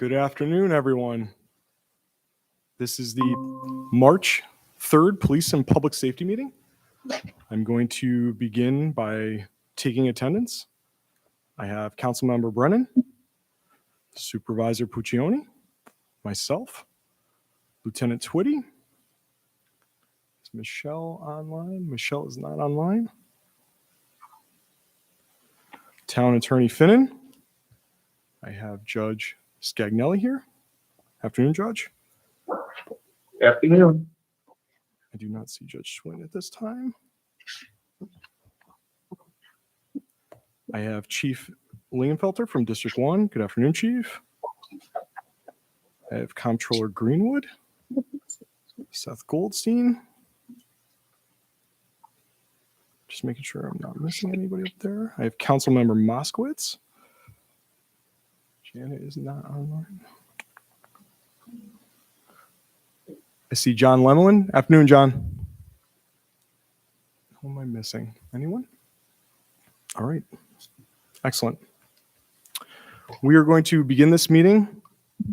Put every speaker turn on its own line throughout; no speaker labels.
Good afternoon, everyone. This is the March 3rd Police and Public Safety meeting. I'm going to begin by taking attendance. I have Councilmember Brennan, Supervisor Puccioni, myself, Lieutenant Twitty. Is Michelle online? Michelle is not online. Town Attorney Finnan. I have Judge Scagnelli here. Afternoon, Judge.
Afternoon.
I do not see Judge Swin at this time. I have Chief Lingenfelter from District 1. Good afternoon, Chief. I have Comptroller Greenwood, Seth Goldstein. Just making sure I'm not missing anybody up there. I have Councilmember Moskowitz. Janet is not online. I see John Lemelin. Afternoon, John. Who am I missing? Anyone? All right. Excellent. We are going to begin this meeting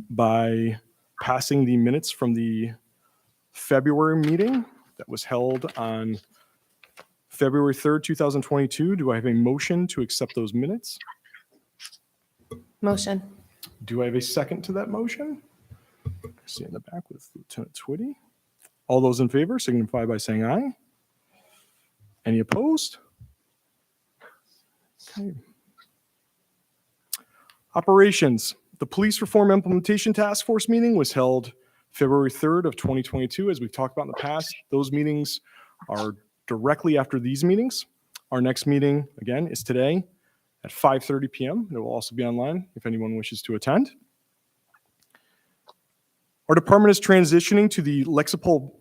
by passing the minutes from the February meeting that was held on February 3rd, 2022. Do I have a motion to accept those minutes?
Motion.
Do I have a second to that motion? I see in the back with Lieutenant Twitty. All those in favor signify by saying aye. Any opposed? Okay. Operations. The Police Reform Implementation Task Force meeting was held February 3rd of 2022. As we've talked about in the past, those meetings are directly after these meetings. Our next meeting, again, is today at 5:30 p.m. It will also be online if anyone wishes to attend. Our department is transitioning to the Lexipol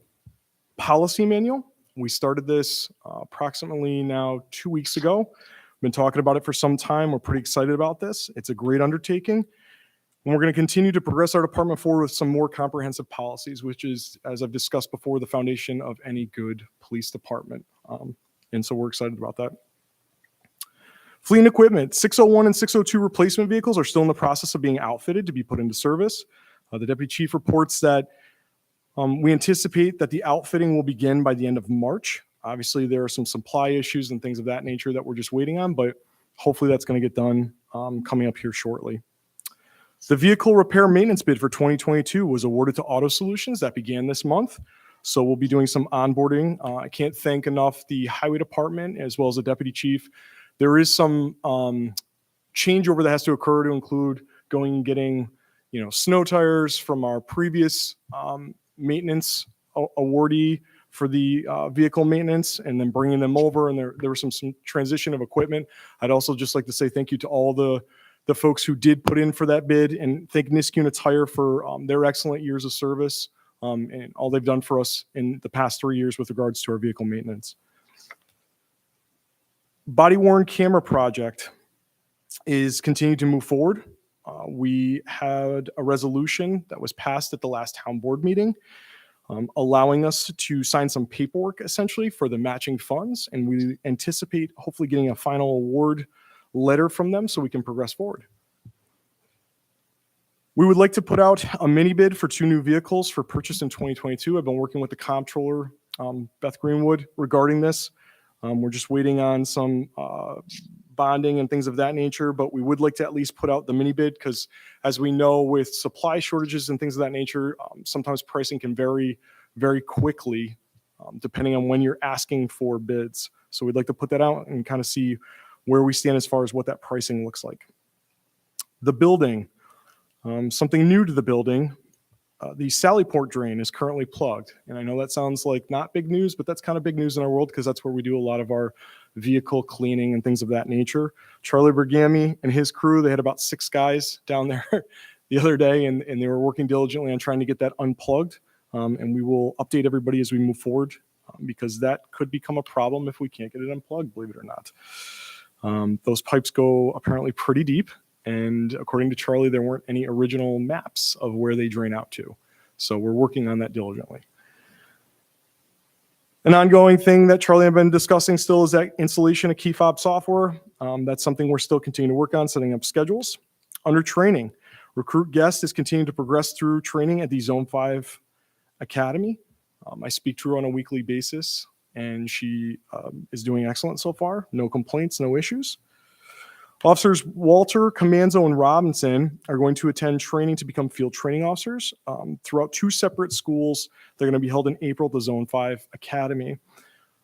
policy manual. We started this approximately now 2 weeks ago. We've been talking about it for some time. We're pretty excited about this. It's a great undertaking. And we're going to continue to progress our department forward with some more comprehensive policies, which is, as I've discussed before, the foundation of any good police department. And so we're excited about that. Fleet and equipment, 601 and 602 replacement vehicles are still in the process of being outfitted to be put into service. The Deputy Chief reports that we anticipate that the outfitting will begin by the end of March. Obviously, there are some supply issues and things of that nature that we're just waiting on, but hopefully that's going to get done coming up here shortly. The vehicle repair maintenance bid for 2022 was awarded to Auto Solutions. That began this month. So we'll be doing some onboarding. I can't thank enough the Highway Department as well as the Deputy Chief. There is some changeover that has to occur to include going and getting snow tires from our previous maintenance awardee for the vehicle maintenance and then bringing them over. And there was some transition of equipment. I'd also just like to say thank you to all the folks who did put in for that bid, and thank Niskuna Tire for their excellent years of service and all they've done for us in the past 3 years with regards to our vehicle maintenance. Body worn camera project is continuing to move forward. We had a resolution that was passed at the last town board meeting, allowing us to sign some paperwork essentially for the matching funds. And we anticipate hopefully getting a final award letter from them so we can progress forward. We would like to put out a mini bid for 2 new vehicles for purchase in 2022. I've been working with the comptroller, Beth Greenwood, regarding this. We're just waiting on some bonding and things of that nature, but we would like to at least put out the mini bid because, as we know, with supply shortages and things of that nature, sometimes pricing can vary very quickly depending on when you're asking for bids. So we'd like to put that out and kind of see where we stand as far as what that pricing looks like. The building, something new to the building. The Sallyport drain is currently plugged. And I know that sounds like not big news, but that's kind of big news in our world because that's where we do a lot of our vehicle cleaning and things of that nature. Charlie Bergami and his crew, they had about 6 guys down there the other day, and they were working diligently on trying to get that unplugged. And we will update everybody as we move forward because that could become a problem if we can't get it unplugged, believe it or not. Those pipes go apparently pretty deep. And according to Charlie, there weren't any original maps of where they drain out to. So we're working on that diligently. An ongoing thing that Charlie and I have been discussing still is that installation of key fob software. That's something we're still continuing to work on, setting up schedules. Under training, Recruit Guest is continuing to progress through training at the Zone 5 Academy. I speak to her on a weekly basis, and she is doing excellent so far. No complaints, no issues. Officers Walter, Comanzo, and Robinson are going to attend training to become field training officers throughout 2 separate schools. They're going to be held in April at the Zone 5 Academy.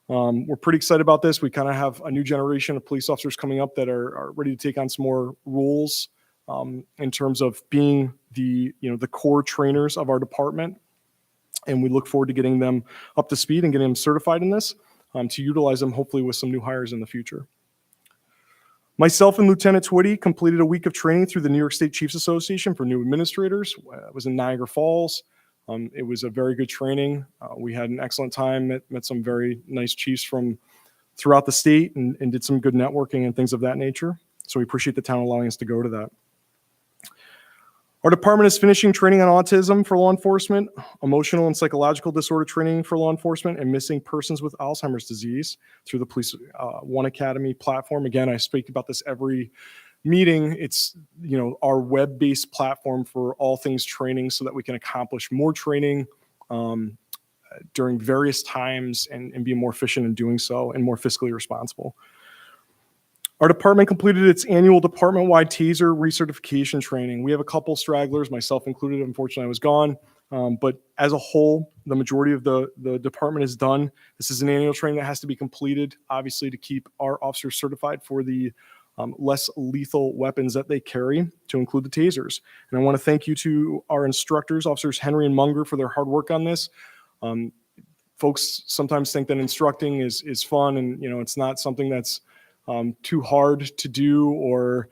We're pretty excited about this. We kind of have a new generation of police officers coming up that are ready to take on some more roles in terms of being the core trainers of our department. And we look forward to getting them up to speed and getting them certified in this to utilize them hopefully with some new hires in the future. Myself and Lieutenant Twitty completed a week of training through the New York State Chiefs Association for new administrators. It was in Niagara Falls. It was a very good training. We had an excellent time, met some very nice chiefs from throughout the state and did some good networking and things of that nature. So we appreciate the town allowing us to go to that. Our department is finishing training on autism for law enforcement, emotional and psychological disorder training for law enforcement, and missing persons with Alzheimer's disease through the Police One Academy platform. Again, I speak about this every meeting. It's our web-based platform for all things training so that we can accomplish more training during various times and be more efficient in doing so and more fiscally responsible. Our department completed its annual department-wide TASER recertification training. We have a couple stragglers, myself included. Unfortunately, I was gone. But as a whole, the majority of the department is done. This is an annual training that has to be completed, obviously, to keep our officers certified for the less lethal weapons that they carry, to include the tasers. And I want to thank you to our instructors, Officers Henry and Munger, for their hard work on this. Folks sometimes think that instructing is fun, and it's not something that's too hard to do, or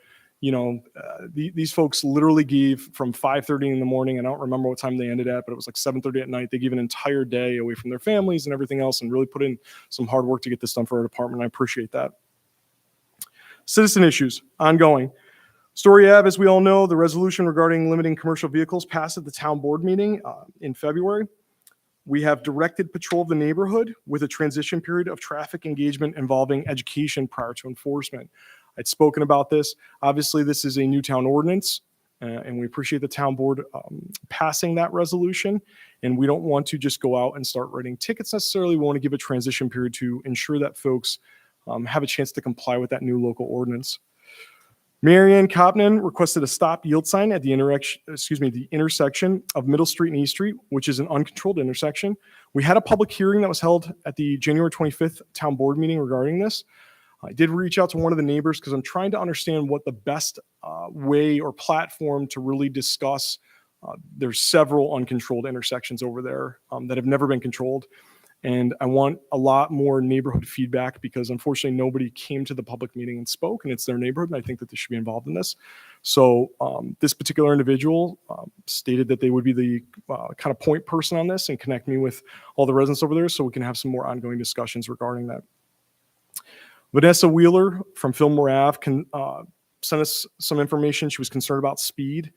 these folks literally gave from 5:30 in the morning, and I don't remember what time they ended at, but it was like 7:30 at night. They gave an entire day away from their families and everything else, and really put in some hard work to get this done for our department. I appreciate that. Citizen issues, ongoing. Story Ave, as we all know, the resolution regarding limiting commercial vehicles passed at the town board meeting in February. We have directed patrol of the neighborhood with a transition period of traffic engagement involving education prior to enforcement. I'd spoken about this. Obviously, this is a new town ordinance, and we appreciate the town board passing that resolution. And we don't want to just go out and start writing tickets necessarily. We want to give a transition period to ensure that folks have a chance to comply with that new local ordinance. Marianne Kopnan requested a stop yield sign at the intersection of Middle Street and East Street, which is an uncontrolled intersection. We had a public hearing that was held at the January 25th town board meeting regarding this. I did reach out to one of the neighbors because I'm trying to understand what the best way or platform to really discuss. There's several uncontrolled intersections over there that have never been controlled. And I want a lot more neighborhood feedback because unfortunately nobody came to the public meeting and spoke, and it's their neighborhood, and I think that they should be involved in this. So this particular individual stated that they would be the kind of point person on this and connect me with all the residents over there so we can have some more ongoing discussions regarding that. Vanessa Wheeler from Fillmore Ave sent us some information. She was concerned about speed,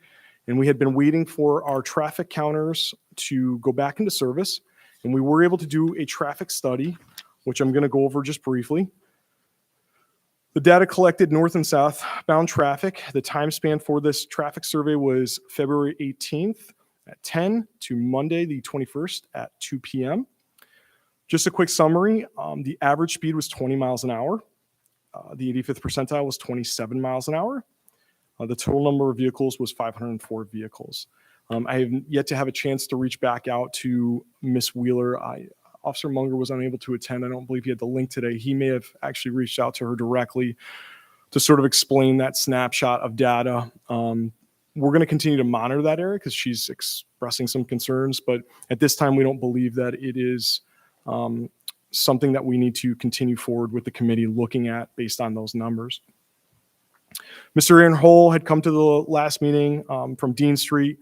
and we had been waiting for our traffic counters to go back into service. And we were able to do a traffic study, which I'm going to go over just briefly. The data collected north and southbound traffic. The time span for this traffic survey was February 18th at 10 to Monday, the 21st at 2 p.m. Just a quick summary. The average speed was 20 miles an hour. The 85th percentile was 27 miles an hour. The total number of vehicles was 504 vehicles. I have yet to have a chance to reach back out to Miss Wheeler. Officer Munger was unable to attend. I don't believe he had the link today. He may have actually reached out to her directly to sort of explain that snapshot of data. We're going to continue to monitor that area because she's expressing some concerns, but at this time, we don't believe that it is something that we need to continue forward with the committee looking at based on those numbers. Mr. Aaron Hole had come to the last meeting from Dean Street.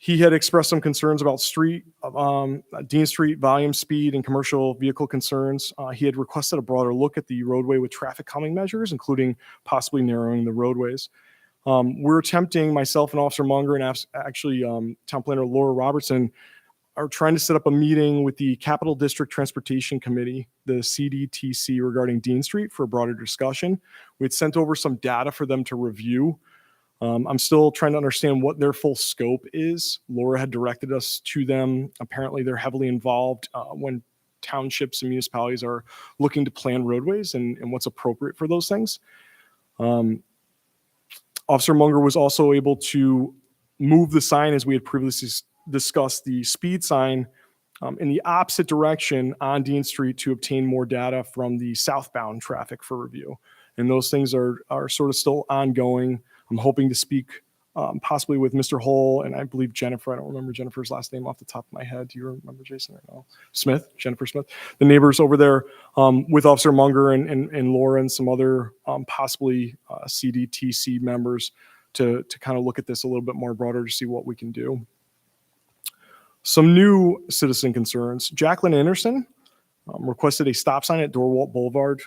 He had expressed some concerns about Dean Street volume, speed, and commercial vehicle concerns. He had requested a broader look at the roadway with traffic calming measures, including possibly narrowing the roadways. We're attempting, myself and Officer Munger and actually Town Planner Laura Robertson are trying to set up a meeting with the Capital District Transportation Committee, the CDTC, regarding Dean Street for a broader discussion. We had sent over some data for them to review. I'm still trying to understand what their full scope is. Laura had directed us to them. Apparently, they're heavily involved when townships and municipalities are looking to plan roadways and what's appropriate for those things. Officer Munger was also able to move the sign, as we had previously discussed, the speed sign in the opposite direction on Dean Street to obtain more data from the southbound traffic for review. And those things are sort of still ongoing. I'm hoping to speak possibly with Mr. Hull and I believe Jennifer. I don't remember Jennifer's last name off the top of my head. Do you remember, Jason? Or no? Smith, Jennifer Smith, the neighbors over there with Officer Munger and Laura and some other possibly CDTC members to kind of look at this a little bit more broader to see what we can do. Some new citizen concerns. Jacqueline Anderson requested a stop sign at Dorwalt Boulevard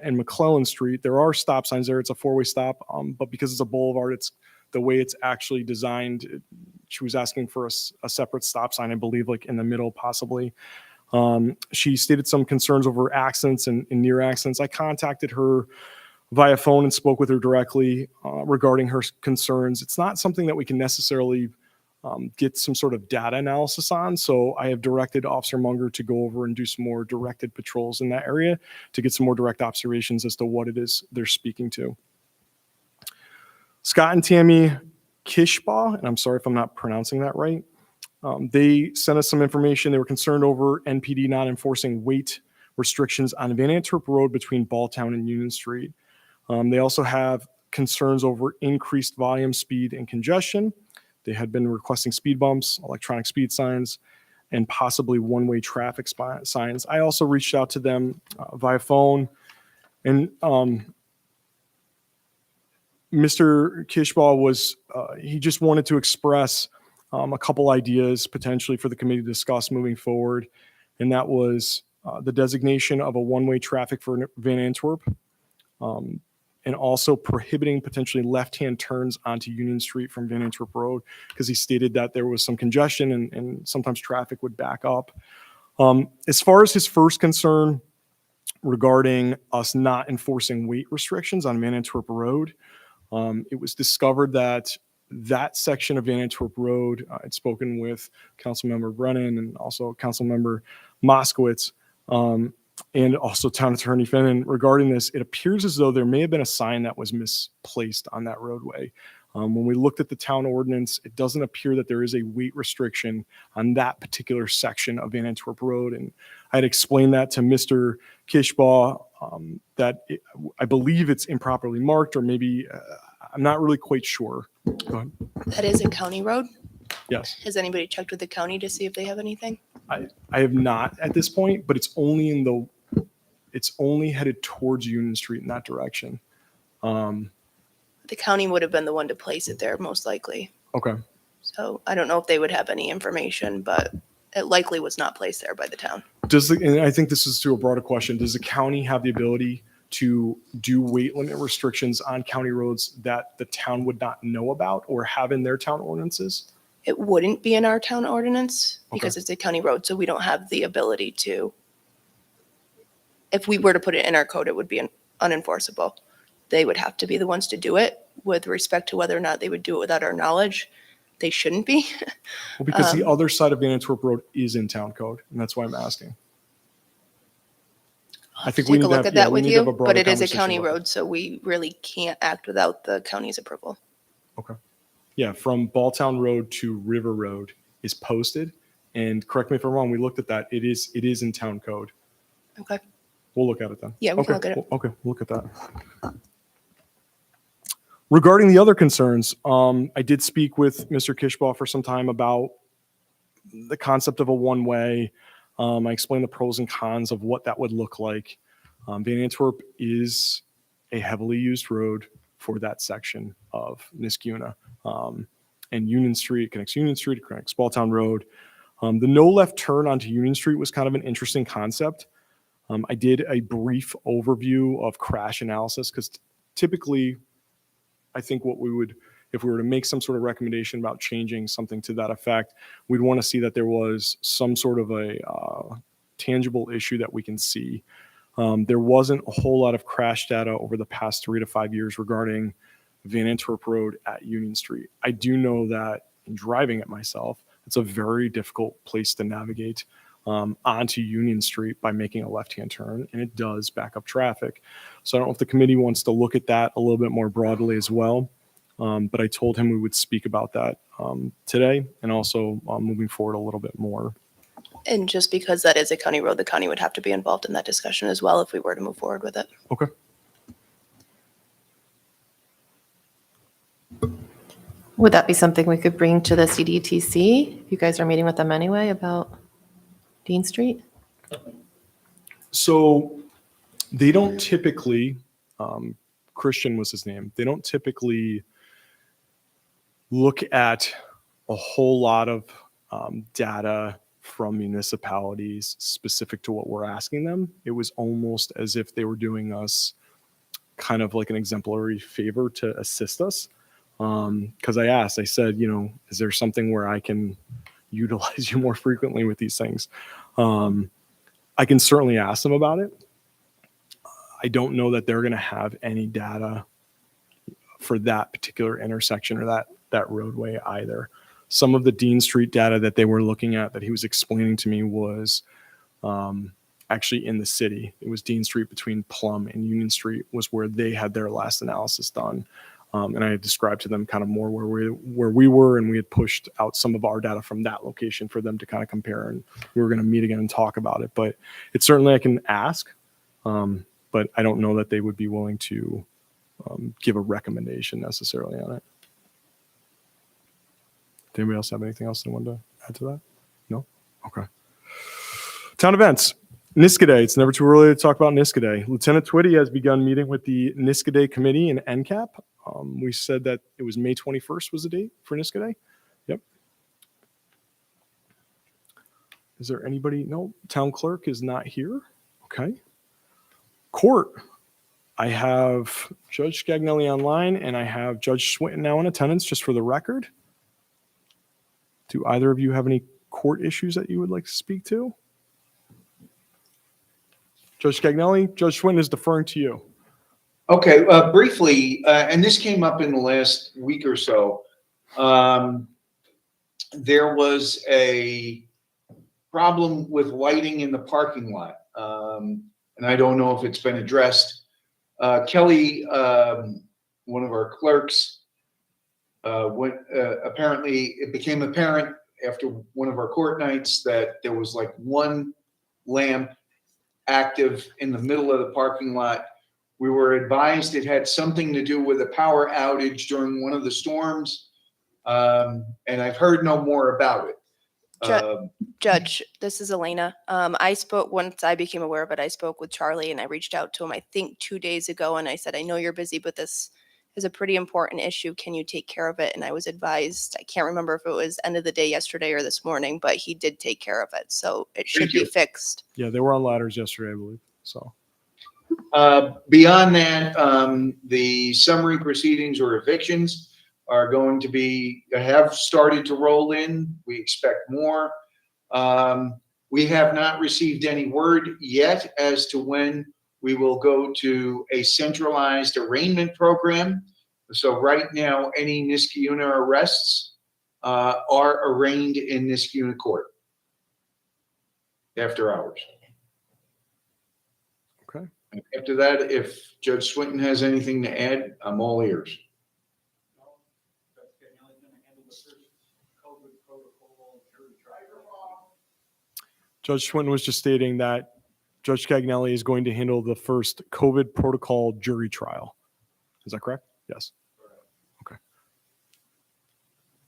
and McClellan Street. There are stop signs there. It's a four-way stop, but because it's a boulevard, it's the way it's actually designed. She was asking for a separate stop sign, I believe, like in the middle, possibly. She stated some concerns over accidents and near accidents. I contacted her via phone and spoke with her directly regarding her concerns. It's not something that we can necessarily get some sort of data analysis on. So I have directed Officer Munger to go over and do some more directed patrols in that area to get some more direct observations as to what it is they're speaking to. Scott and Tammy Kishbaugh, and I'm sorry if I'm not pronouncing that right, they sent us some information. They were concerned over NPD not enforcing weight restrictions on Van Antwerp Road between Balltown and Union Street. They also have concerns over increased volume, speed, and congestion. They had been requesting speed bumps, electronic speed signs, and possibly one-way traffic signs. I also reached out to them via phone, and Mr. Kishbaugh was, he just wanted to express a couple ideas potentially for the committee to discuss moving forward, and that was the designation of a one-way traffic for Van Antwerp, and also prohibiting potentially left-hand turns onto Union Street from Van Antwerp Road, because he stated that there was some congestion and sometimes traffic would back up. As far as his first concern regarding us not enforcing weight restrictions on Van Antwerp Road, it was discovered that that section of Van Antwerp Road, I'd spoken with Councilmember Brennan and also Councilmember Moskowitz, and also Town Attorney Finnan regarding this. It appears as though there may have been a sign that was misplaced on that roadway. When we looked at the town ordinance, it doesn't appear that there is a weight restriction on that particular section of Van Antwerp Road. And I had explained that to Mr. Kishbaugh, that I believe it's improperly marked, or maybe I'm not really quite sure. Go ahead.
That is a county road?
Yes.
Has anybody checked with the county to see if they have anything?
I have not at this point, but it's only headed towards Union Street in that direction.
The county would have been the one to place it there, most likely.
Okay.
So I don't know if they would have any information, but it likely was not placed there by the town.
And I think this is to a broader question. Does the county have the ability to do weight limit restrictions on county roads that the town would not know about or have in their town ordinances?
It wouldn't be in our town ordinance because it's a county road, so we don't have the ability to. If we were to put it in our code, it would be unenforceable. They would have to be the ones to do it. With respect to whether or not they would do it without our knowledge, they shouldn't be.
Well, because the other side of Van Antwerp Road is in town code, and that's why I'm asking. I think we need to
look
have,
at that with you,
broader
but it is a
conversation
county
about it.
road, so we really can't act without the county's approval.
Okay. Yeah, from Balltown Road to River Road is posted, and correct me if I'm wrong, we looked at that. It is in town code.
Okay.
We'll look at it then.
Yeah, we can look at it.
Okay, we'll look at that. Regarding the other concerns, I did speak with Mr. Kishbaugh for some time about the concept of a one-way. I explained the pros and cons of what that would look like. Van Antwerp is a heavily used road for that section of Niskuna. And Union Street connects Union Street, it connects Balltown Road. The no left turn onto Union Street was kind of an interesting concept. I did a brief overview of crash analysis because typically I think what we would, if we were to make some sort of recommendation about changing something to that effect, we'd want to see that there was some sort of a tangible issue that we can see. There wasn't a whole lot of crash data over the past 3 to 5 years regarding Van Antwerp Road at Union Street. I do know that in driving it myself, it's a very difficult place to navigate onto Union Street by making a left-hand turn, and it does back up traffic. So I don't know if the committee wants to look at that a little bit more broadly as well. But I told him we would speak about that today, and also moving forward a little bit more.
And just because that is a county road, the county would have to be involved in that discussion as well if we were to move forward with it.
Okay.
Would that be something we could bring to the CDTC? You guys are meeting with them anyway about Dean Street?
So they don't typically, Christian was his name, they don't typically look at a whole lot of data from municipalities specific to what we're asking them. It was almost as if they were doing us kind of like an exemplary favor to assist us. Because I said, is there something where I can utilize you more frequently with these things? I can certainly ask them about it. I don't know that they're going to have any data for that particular intersection or that roadway either. Some of the Dean Street data that they were looking at that he was explaining to me was actually in the city. It was Dean Street between Plum and Union Street was where they had their last analysis done. And I had described to them kind of more where we were, and we had pushed out some of our data from that location for them to kind of compare. And we were going to meet again and talk about it. But it's certainly I can ask, but I don't know that they would be willing to give a recommendation necessarily on it. Did anybody else have anything else they wanted to add to that? No? Okay. Town events. Niskaday. It's never too early to talk about Niskaday. Lieutenant Twitty has begun meeting with the Niskaday committee and NCAP. We said that it was May 21st was the date for Niskaday. Yep. Is there anybody? No. Town clerk is not here. Okay. Court. I have Judge Scagnelli online, and I have Judge Swinton now in attendance, just for the record. Do either of you have any court issues that you would like to speak to? Judge Scagnelli, Judge Swinton is deferring to you.
Okay, briefly, and this came up in the last week or so. There was a problem with lighting in the parking lot, and I don't know if it's been addressed. Kelly, one of our clerks, apparently it became apparent after one of our court nights that there was like one lamp active in the middle of the parking lot. We were advised it had something to do with a power outage during one of the storms, and I've heard no more about it.
Judge, this is Elena. I spoke once I became aware of it. I spoke with Charlie and I reached out to him, I think 2 days ago. And I said, I know you're busy, but this is a pretty important issue. Can you take care of it? And I was advised, I can't remember if it was end of the day yesterday or this morning, but he did take care of it. So it should be fixed.
Yeah, they were on ladders yesterday, I believe. So.
Beyond that, the summary proceedings or evictions are going to have started to roll in. We expect more. We have not received any word yet as to when we will go to a centralized arraignment program. So right now, any Niskayuna arrests are arraigned in Niskayuna court after hours.
Okay.
And after that, if Judge Swinton has anything to add, I'm all ears.
Judge Swinton was just stating that Judge Scagnelli is going to handle the first COVID protocol jury trial. Is that correct? Yes. Okay.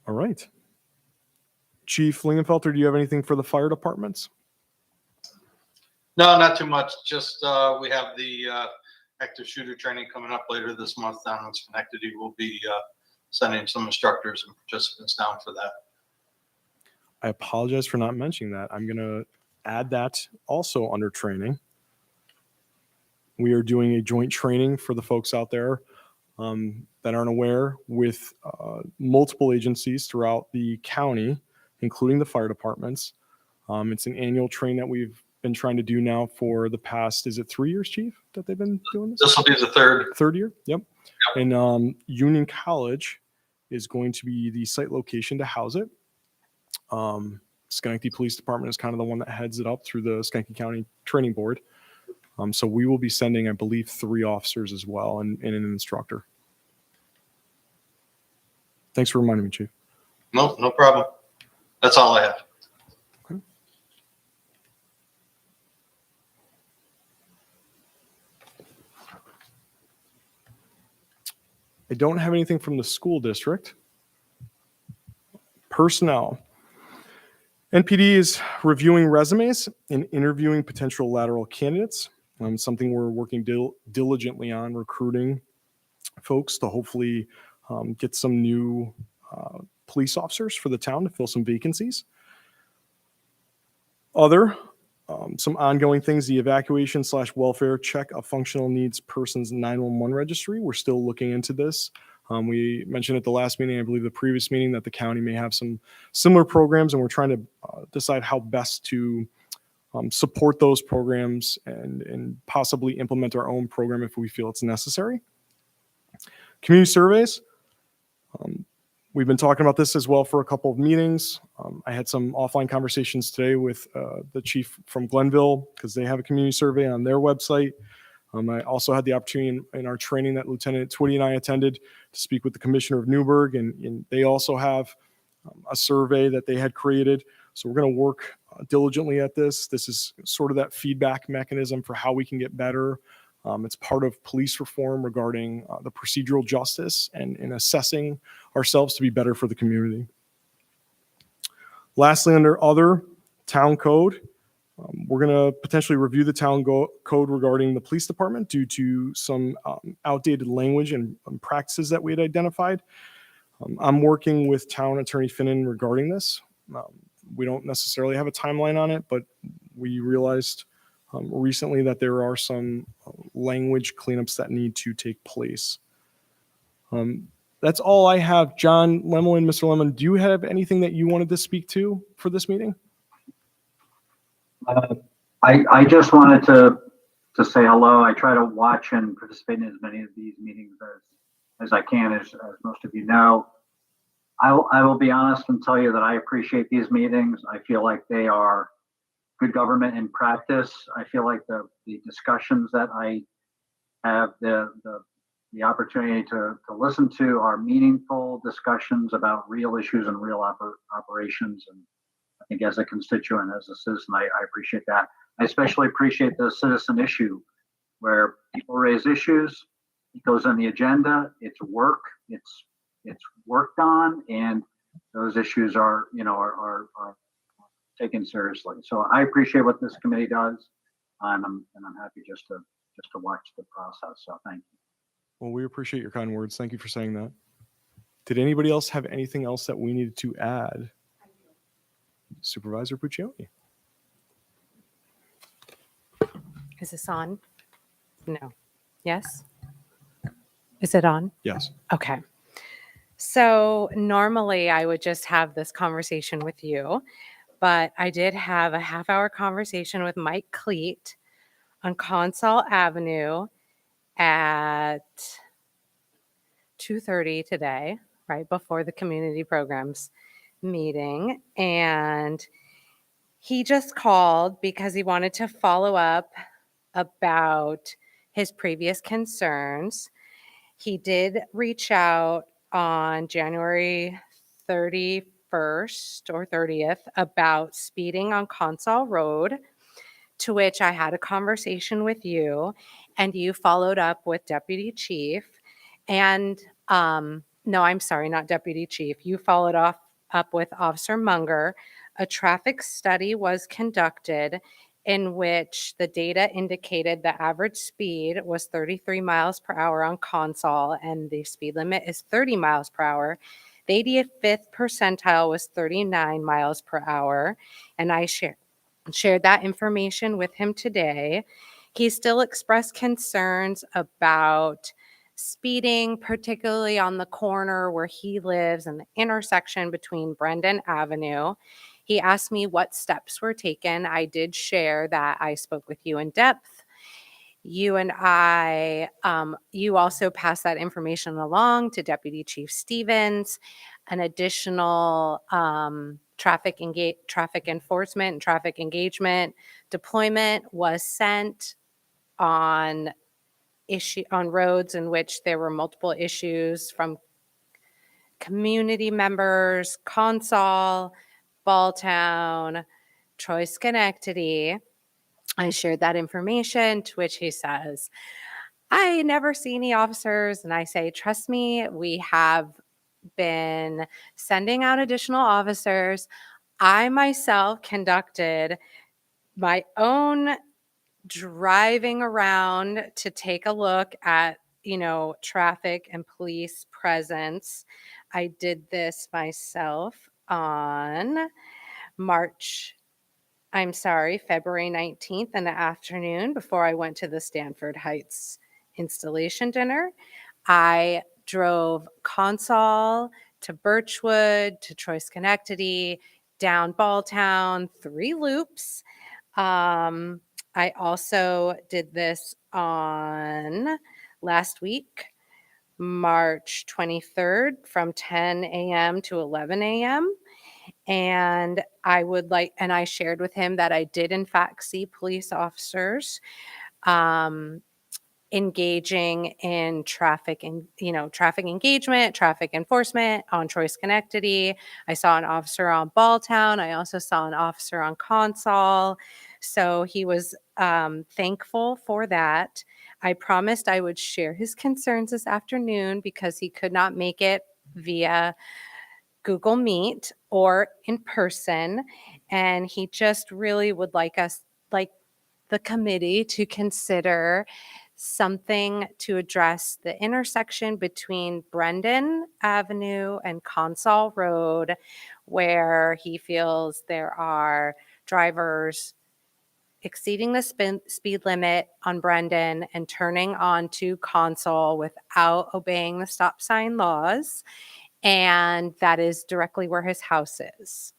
All right. Chief Lingenfelter, do you have anything for the fire departments?
No, not too much. Just we have the active shooter training coming up later this month down in Schenectady. We'll be sending some instructors and participants down for that.
I apologize for not mentioning that. I'm going to add that also under training. We are doing a joint training for the folks out there that aren't aware with multiple agencies throughout the county, including the fire departments. It's an annual training that we've been trying to do now for the past, is it 3 years, Chief, that they've been doing this?
This will be the third.
Year? Yep. And Union College is going to be the site location to house it. Schenectady Police Department is kind of the one that heads it up through the Schenectady County Training Board. So we will be sending, I believe, 3 officers as well and an instructor. Thanks for reminding me, Chief.
No problem. That's all I have.
Okay. I don't have anything from the school district. Personnel. NPD is reviewing resumes and interviewing potential lateral candidates. Something we're working diligently on, recruiting folks to hopefully get some new police officers for the town to fill some vacancies. Some ongoing things, the evacuation/welfare check a functional needs person's 911 registry. We're still looking into this. We mentioned at the last meeting, I believe the previous meeting, that the county may have some similar programs, and we're trying to decide how best to support those programs and possibly implement our own program if we feel it's necessary. Community surveys. We've been talking about this as well for a couple of meetings. I had some offline conversations today with the chief from Glenville because they have a community survey on their website. I also had the opportunity in our training that Lieutenant Twitty and I attended to speak with the Commissioner of Newburgh, and they also have a survey that they had created. So we're going to work diligently at this. This is sort of that feedback mechanism for how we can get better. It's part of police reform regarding the procedural justice and assessing ourselves to be better for the community. Lastly, under other, town code, we're going to potentially review the town code regarding the police department due to some outdated language and practices that we had identified. I'm working with Town Attorney Finnan regarding this. We don't necessarily have a timeline on it, but we realized recently that there are some language cleanups that need to take place. That's all I have. John Lemelin, Mr. Lemon, do you have anything that you wanted to speak to for this meeting?
I just wanted to say hello. I try to watch and participate in as many of these meetings as I can, as most of you know. I will be honest and tell you that I appreciate these meetings. I feel like they are good government in practice. I feel like the discussions that I have the opportunity to listen to are meaningful discussions about real issues and real operations. And I think as a constituent, as a citizen, I appreciate that. I especially appreciate the citizen issue where people raise issues, it goes on the agenda, it's work, it's worked on, and those issues are taken seriously. So I appreciate what this committee does, and I'm happy just to watch the process. So thank you.
Well, we appreciate your kind words. Thank you for saying that. Did anybody else have anything else that we needed to add? Supervisor Puccioni.
Is this on? No. Yes? Is it on?
Yes.
Okay. So normally I would just have this conversation with you, but I did have a half-hour conversation with Mike Cleet on Consall Avenue at 2:30 today, right before the community programs meeting. And he just called because he wanted to follow up about his previous concerns. He did reach out on January 31st or 30th about speeding on Consall Road, to which I had a conversation with you, and you followed up with Deputy Chief. And no, I'm sorry, not Deputy Chief. You followed up with Officer Munger. A traffic study was conducted in which the data indicated the average speed was 33 miles per hour on Consall, and the speed limit is 30 miles per hour. The 85th percentile was 39 miles per hour, and I shared that information with him today. He still expressed concerns about speeding, particularly on the corner where he lives and the intersection between Brendan Avenue. He asked me what steps were taken. I did share that I spoke with you in depth. You and I, you also passed that information along to Deputy Chief Stevens. An additional traffic enforcement and traffic engagement deployment was sent on roads in which there were multiple issues from community members, Consol, Balltown, Troy Schenectady. I shared that information, to which he says, I never see any officers. And I say, trust me, we have been sending out additional officers. I myself conducted my own driving around to take a look at, traffic and police presence. I did this myself on February 19th in the afternoon before I went to the Stanford Heights installation dinner. I drove Consol to Birchwood, to Troy Schenectady, down Balltown, 3 loops. I also did this on last week, March 23rd from 10 a.m. to 11 a.m. And I shared with him that I did in fact see police officers engaging in traffic engagement, traffic enforcement on Troy Schenectady. I saw an officer on Balltown. I also saw an officer on Consol. So he was thankful for that. I promised I would share his concerns this afternoon because he could not make it via Google Meet or in person. And he just really would like the committee to consider something to address the intersection between Brendan Avenue and Consol Road, where he feels there are drivers exceeding the speed limit on Brendan and turning onto Consol without obeying the stop sign laws. And that is directly where his house is.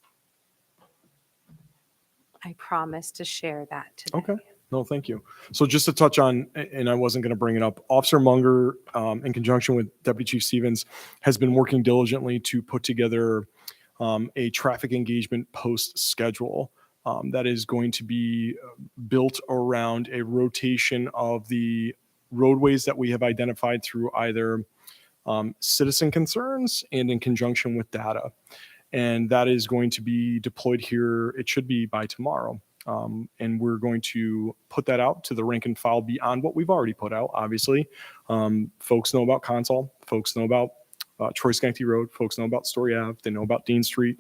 I promise to share that today.
Okay. No, thank you. So just to touch on, and I wasn't going to bring it up, Officer Munger, in conjunction with Deputy Chief Stevens, has been working diligently to put together a traffic engagement post schedule that is going to be built around a rotation of the roadways that we have identified through either citizen concerns and in conjunction with data. And that is going to be deployed here. It should be by tomorrow. And we're going to put that out to the rank and file beyond what we've already put out, obviously. Folks know about Consol. Folks know about Troy Schenectady Road. Folks know about Story Ave. They know about Dean Street.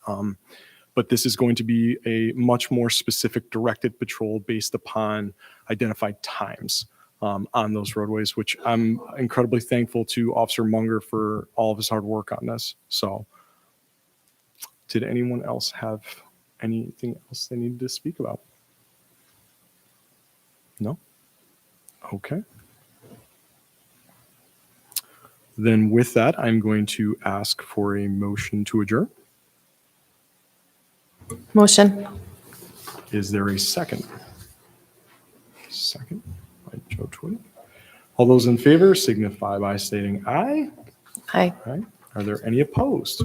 But this is going to be a much more specific directed patrol based upon identified times on those roadways, which I'm incredibly thankful to Officer Munger for all of his hard work on this. So did anyone else have anything else they needed to speak about? No? Okay. Then with that, I'm going to ask for a motion to adjourn.
Motion.
Is there a second? Second by Joe Twitty. All those in favor signify by stating aye.
Aye.
Aye. Are there any opposed?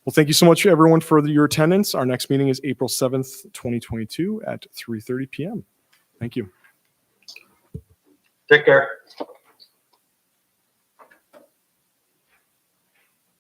Well, thank you so much, everyone, for your attendance. Our next meeting is April 7th, 2022 at 3:30 p.m. Thank you.
Take care.